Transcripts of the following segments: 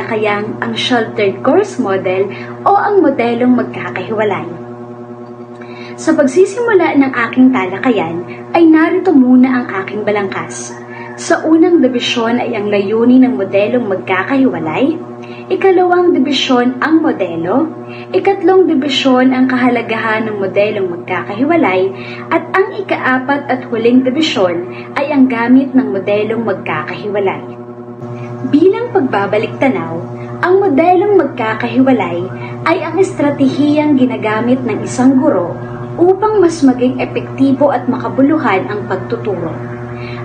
talakayang ang sheltered course model o ang modelong magkakahiwalay. Sa pagsisimula ng aking talakayan ay narito muna ang aking balangkas. Sa unang dibisyon ay ang layunin ng modelong magkakahiwalay, ikalawang dibisyon ang modelo, ikatlong dibisyon ang kahalagahan ng modelong magkakahiwalay, at ang ikaapat at huling dibisyon ay ang gamit ng modelong magkakahiwalay. Bilang pagbabalik tanaw, ang modelong magkakahiwalay ay ang estratehiyang ginagamit ng isang guro upang mas maging epektibo at makabuluhan ang pagtuturo.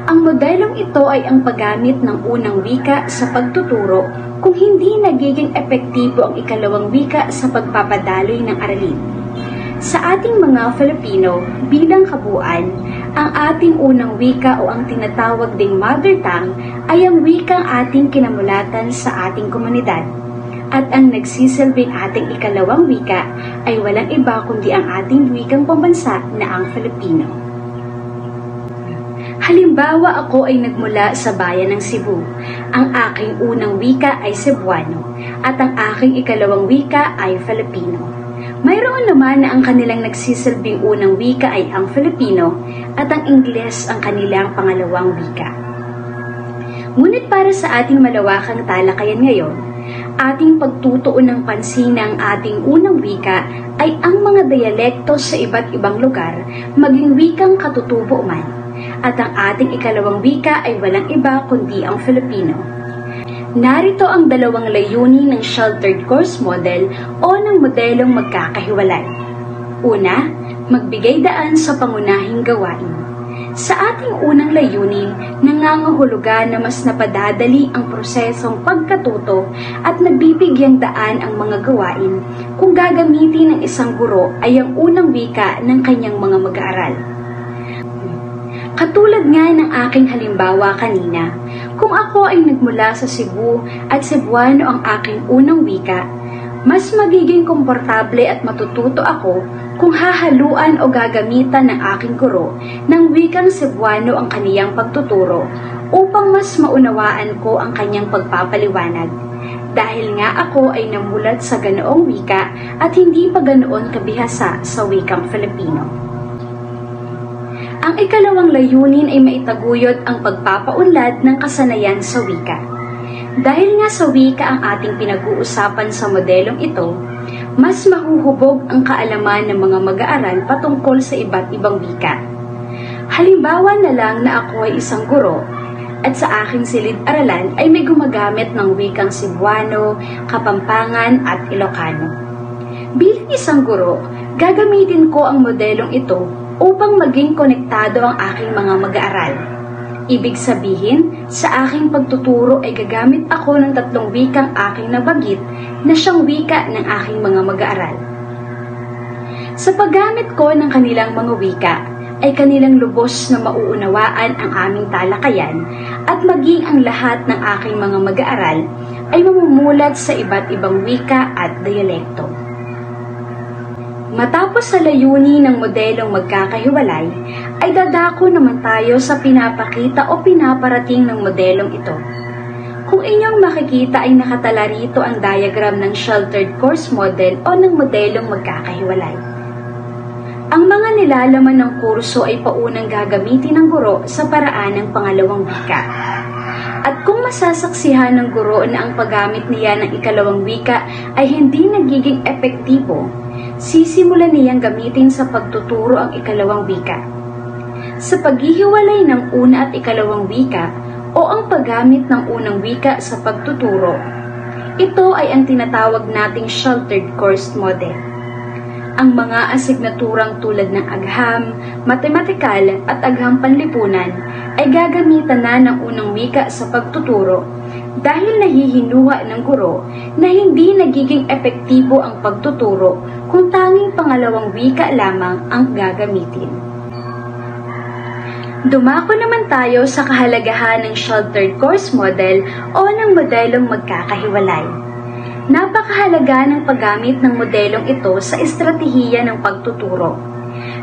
Ang modelong ito ay ang paggamit ng unang wika sa pagtuturo kung hindi nagiging epektibo ang ikalawang wika sa pagpapadaloy ng aralin. Sa ating mga Filipino, bilang kabuuan, ang ating unang wika o ang tinatawag ding mother tongue ay ang wikang ating kinamulatan sa ating komunidad. At ang nagsisilbing ating ikalawang wika ay walang iba kundi ang ating wikang pambansa na ang Filipino. Halimbawa, ako ay nagmula sa bayan ng Cebu. Ang aking unang wika ay Cebuano at ang aking ikalawang wika ay Filipino. Mayroon naman na ang kanilang nagsisilbing unang wika ay ang Filipino at ang Ingles ang kanilang pangalawang wika. Ngunit para sa ating malawakang talakayan ngayon, ating pagtutuon ng pansin ng ating unang wika ay ang mga dialekto sa iba't ibang lugar, maging wikang katutubo man. At ang ating ikalawang wika ay walang iba kundi ang Filipino. Narito ang dalawang layunin ng sheltered course model o ng modelong magkakahiwalay. Una, magbigay daan sa pangunahing gawain. Sa ating unang layunin, nangangahulugan na mas napadadali ang prosesong pagkatuto at nagbibigyang daan ang mga gawain kung gagamitin ng isang guro ay ang unang wika ng kanyang mga mag-aaral. Katulad nga ng aking halimbawa kanina, kung ako ay nagmula sa Cebu at Cebuano ang aking unang wika, mas magiging komportable at matututo ako kung hahaluan o gagamitan ng aking guro ng wikang Cebuano ang kaniyang pagtuturo upang mas maunawaan ko ang kanyang pagpapaliwanag. Dahil nga ako ay namulat sa ganoong wika at hindi pa ganoon kabihasa sa wikang Filipino. Ang ikalawang layunin ay maitaguyod ang pagpapaunlad ng kasanayan sa wika. Dahil nga sa wika ang ating pinag-uusapan sa modelong ito, mas mahuhubog ang kaalaman ng mga mag-aaral patungkol sa iba't ibang wika. Halimbawa na lang na ako ay isang guro at sa aking silid-aralan ay may gumagamit ng wikang Cebuano, Kapampangan at Ilocano. Bilang isang guro, gagamitin ko ang modelong ito upang maging konektado ang aking mga mag-aaral. Ibig sabihin, sa aking pagtuturo ay gagamit ako ng tatlong wikang aking nabanggit na siyang wika ng aking mga mag-aaral. Sa paggamit ko ng kanilang mga wika, ay kanilang lubos na mauunawaan ang aming talakayan at maging ang lahat ng aking mga mag-aaral ay mamumulat sa iba't ibang wika at dialekto. Matapos sa layunin ng modelong magkakahiwalay, ay dadako naman tayo sa pinapakita o pinaparating ng modelong ito. Kung inyong makikita ay nakatala rito ang diagram ng sheltered course model o ng modelong magkakahiwalay. Ang mga nilalaman ng kurso ay paunang gagamitin ng guro sa paraan ng pangalawang wika. At kung masasaksihan ng guro na ang paggamit niya ng ikalawang wika ay hindi nagiging epektibo, sisimulan niyang gamitin sa pagtuturo ang ikalawang wika. Sa paghihiwalay ng una at ikalawang wika o ang paggamit ng unang wika sa pagtuturo, ito ay ang tinatawag nating sheltered course model. Ang mga asignaturang tulad ng agham, matematikal at agham panlipunan ay gagamitan na ng unang wika sa pagtuturo dahil nahihinuha ng guro na hindi nagiging epektibo ang pagtuturo kung tanging pangalawang wika lamang ang gagamitin. Dumako naman tayo sa kahalagahan ng sheltered course model o ng modelong magkakahiwalay. Napakahalaga ng paggamit ng modelong ito sa estratehiya ng pagtuturo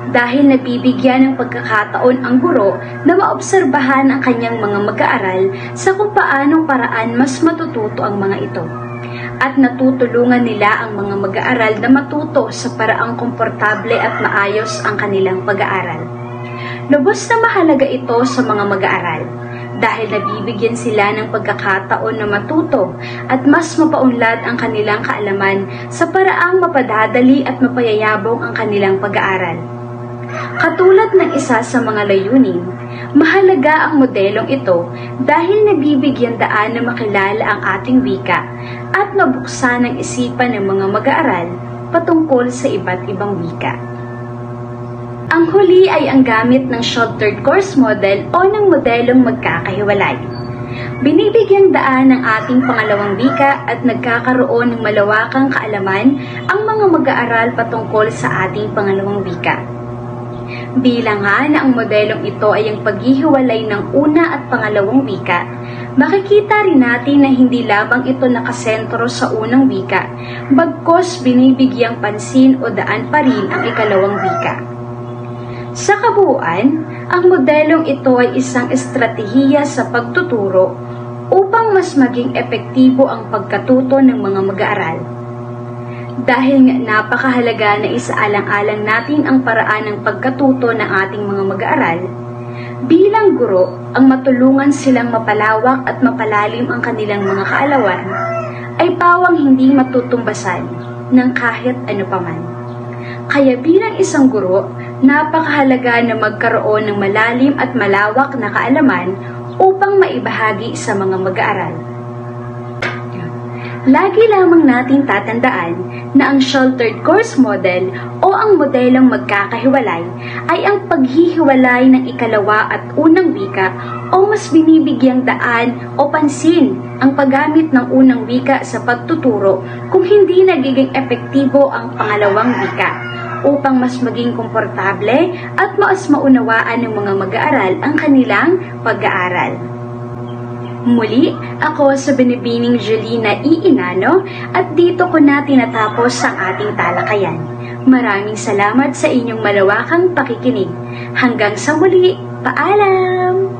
dahil nabibigyan ng pagkakataon ang guro na maobserbahan ang kanyang mga mag-aaral sa kung paanong paraan mas matututo ang mga ito. at natutulungan nila ang mga mag-aaral na matuto sa paraang komportable at maayos ang kanilang pag-aaral. Lubos na mahalaga ito sa mga mag-aaral dahil nabibigyan sila ng pagkakataon na matuto at mas mapaunlad ang kanilang kaalaman sa paraang mapadadali at mapayayabong ang kanilang pag-aaral. Katulad ng isa sa mga layunin, mahalaga ang modelong ito dahil nabibigyan daan na makilala ang ating wika at mabuksan ang isipan ng mga mag-aaral patungkol sa iba't ibang wika. Ang huli ay ang gamit ng sheltered course model o ng modelong magkakahiwalay. Binibigyang daan ng ating pangalawang wika at nagkakaroon ng malawakang kaalaman ang mga mag-aaral patungkol sa ating pangalawang wika. Bilang nga na ang modelong ito ay ang paghihiwalay ng una at pangalawang wika, makikita rin natin na hindi lamang ito nakasentro sa unang wika, bagkos binibigyang pansin o daan pa rin ang ikalawang wika. Sa kabuuan, ang modelong ito ay isang estratehiya sa pagtuturo upang mas maging epektibo ang pagkatuto ng mga mag-aaral. Dahil nga napakahalaga na isaalang-alang natin ang paraan ng pagkatuto ng ating mga mag-aaral, bilang guro ang matulungan silang mapalawak at mapalalim ang kanilang mga kaalaman ay pawang hindi matutumbasan ng kahit ano paman. Kaya bilang isang guro, napakahalaga na magkaroon ng malalim at malawak na kaalaman upang maibahagi sa mga mag-aaral. Lagi lamang nating tatandaan na ang sheltered course model o ang modelong magkakahiwalay ay ang paghihiwalay ng ikalawa at unang wika o mas binibigyang daan o pansin ang paggamit ng unang wika sa pagtuturo kung hindi nagiging epektibo ang pangalawang wika upang mas maging komportable at mas maunawaan ng mga mag-aaral ang kanilang pag-aaral. Muli, ako sa Binibining Jolina Inano at dito ko na tinatapos ang ating talakayan. Maraming salamat sa inyong malawakang pakikinig. Hanggang sa muli, paalam!